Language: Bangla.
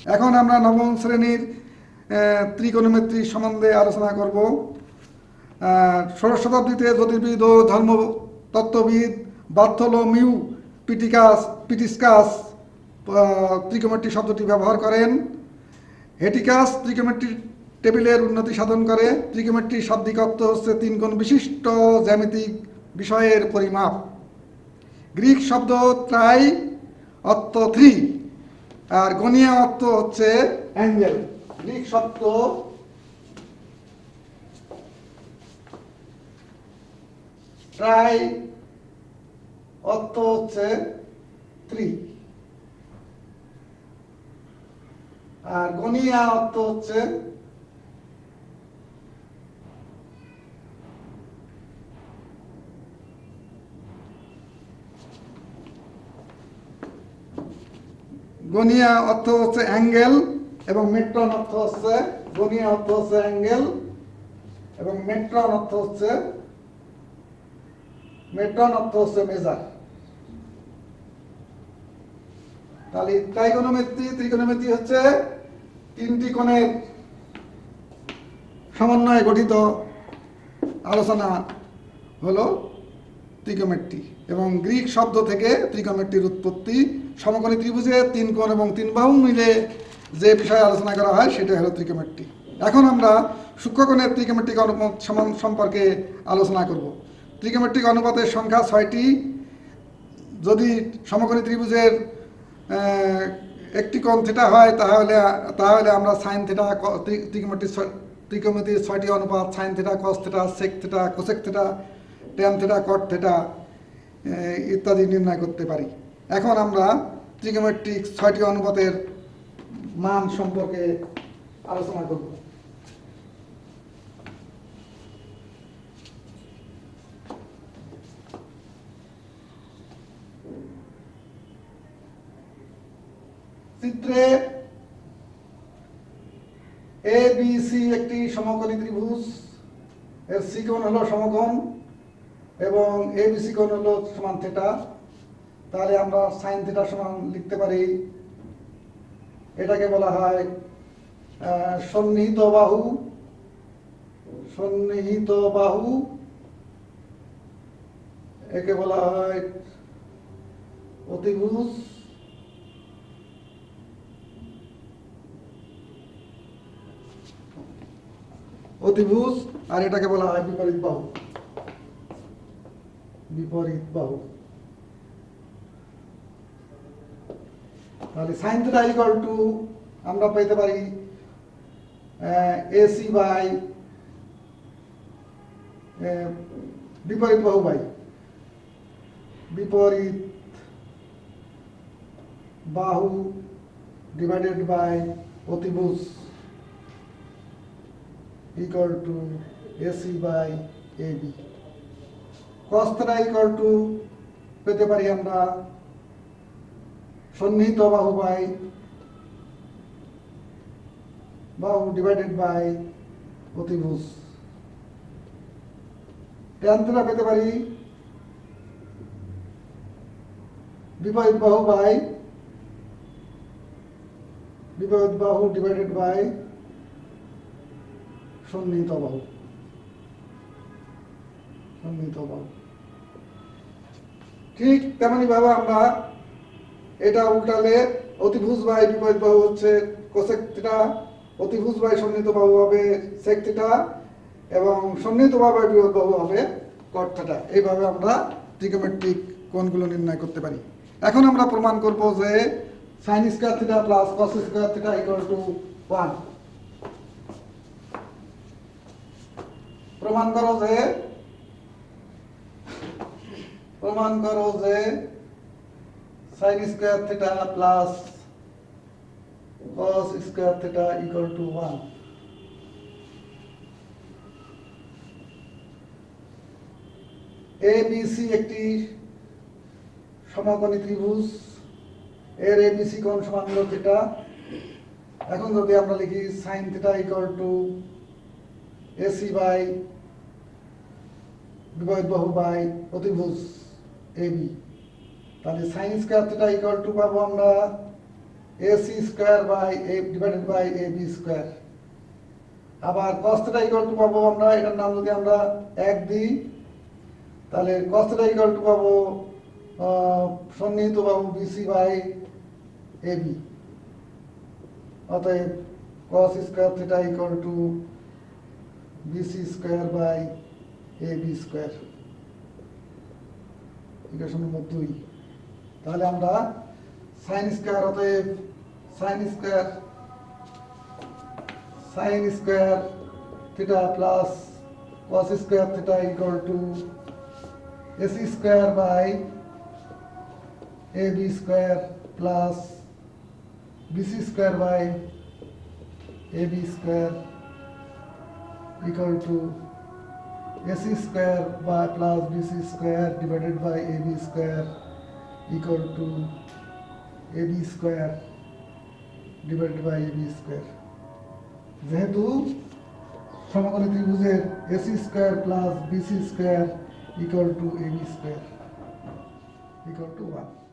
এখন আমরা নবম শ্রেণীর ত্রিকোণমিতি সম্বন্ধে আলোচনা করব। ষোড়শ শতাব্দীতে জ্যোতির্বিদ ও ধর্মতত্ত্ববিদ বার্থলোমিউ পিটিসকাস ত্রিকোণমিতি শব্দটি ব্যবহার করেন। হেটিকাস ত্রিকোণমিতি টেবিলের উন্নতি সাধন করে। ত্রিকোণমিতির শাব্দিক অর্থ হচ্ছে তিন কোণ বিশিষ্ট জ্যামিতিক বিষয়ের পরিমাপ। গ্রিক শব্দ ট্রাই অর্থ থ্রি, আর গণিয়া অর্থ হচ্ছে অ্যাঙ্গেল। গ্রিক শব্দ ট্রাই অর্থ হচ্ছে থ্রি, আর গণিয়া অর্থ হচ্ছে গণিয়া অর্থ হচ্ছে অ্যাঙ্গেল এবং মেট্রন অর্থ হচ্ছে গণিয়া অর্থ হচ্ছে অ্যাঙ্গেল এবং মেট্রন অর্থ হচ্ছে মেজার। তাহলে ত্রিকোণমিতি হচ্ছে তিনটি কোণের সমন্বয়ে গঠিত আলোচনা হলো ত্রিকোণমিতি, এবং গ্রিক শব্দ থেকে ত্রিকোণমিতির উৎপত্তি। সমকোণী ত্রিভুজে তিন কোণ এবং তিন বাহু মিলে যে বিষয়ে আলোচনা করা হয় সেটা হলো ত্রিকোণমিতি। এখন আমরা সূক্ষ্মকোণের ত্রিকোণমিতিক অনুপাত সম্পর্কে আলোচনা করব। ত্রিকোণমিতিক অনুপাতের সংখ্যা 6টি। যদি সমকোণী ত্রিভুজের একটি কোণ থিটা হয় তাহলে আমরা সাইন থিটা ত্রিকোণমিতির 6টি অনুপাত sine theta, cos theta, sec theta, cosec theta, tan theta, cot theta ইত্যাদি নির্ণয় করতে পারি। এখন আমরা ত্রিকোণমিতিক 6টি অনুপাতের মান সম্পর্কে আলোচনা করব। চিত্রে এ বি সি একটি সমকোণী ত্রিভুজ। এর সি কোণ হলো সমকোণ এবং এ বি সি কোণ হলো সমান থিটা। তাহলে আমরা সাইন থিটা সমান লিখতে পারি, এটাকে বলা হয় সন্নিহিত বাহু, একে বলা হয় অতিভুজ, আর এটাকে বলা হয় বিপরীত বাহু। তাহলে সাইন থিটা ইকুয়াল টু আমরা পেতে পারি এসি বাই বিপরীত বাহু ডিভাইডেড বাই অতিভুজ equal to AC by AB. cos theta equal to পেতে পারি আমরা সন্নিহিত বাহু ডিভাইডেড বাই অতিভুজ। tan theta পেতে পারি বিপরীত বাহু ডিভাইডেড বাই সন্নিহিত বাহু। ঠিক তেমনি ভাবে আমরা এটা উল্টালে অতিভুজ বাই বিপরীত বাহু হচ্ছে কোসেক থিটা, অতিভুজ বাই সন্নিহিত বাহু হবে সেক থিটা এবং সন্নিহিত বাহু বাই বিপরীত বাহু হবে কট থিটা। এইভাবে আমরা ত্রিকোণমিতিক কোণগুলো নির্ণয় করতে পারি। এখন আমরা প্রমাণ করব যে sign square theta plus cos square theta equal two 1। প্রমাণ করো যে sign square theta plus cos square theta equal two 1। ABC একটি সমকোণী ত্রিভুজ, এর এবিসি কোণ সমান হলো থিটা। এখন যদি আমরা লিখি sine theta equal to AC by বিপরীত বাহু বাই অতিভুজ এবি, তাহলে sine square theta equal to পাবো আমরা AC square by a divided by AB square. আবার cos θ ইকুয়াল টু পাবো আমরা, এটার নাম যদি আমরা 1 দিই তাহলে cos θ ইকুয়াল টু পাবো সন্নিহিত পাবো BC বাই AB। অতএব cos square θ equal to BC square by AB square. Equation number 2। তাহলে আমরা sin স্কয়ার, অতএব sin square θ plus cos square θ equal to AC square by AB square plus BC square by AB square equal to AC square by plus BC square divided by AB square equal to AB square divided by AB square. যেহেতু সমকোণী ত্রিভুজের AC square plus BC square equal to AB square equal two 1।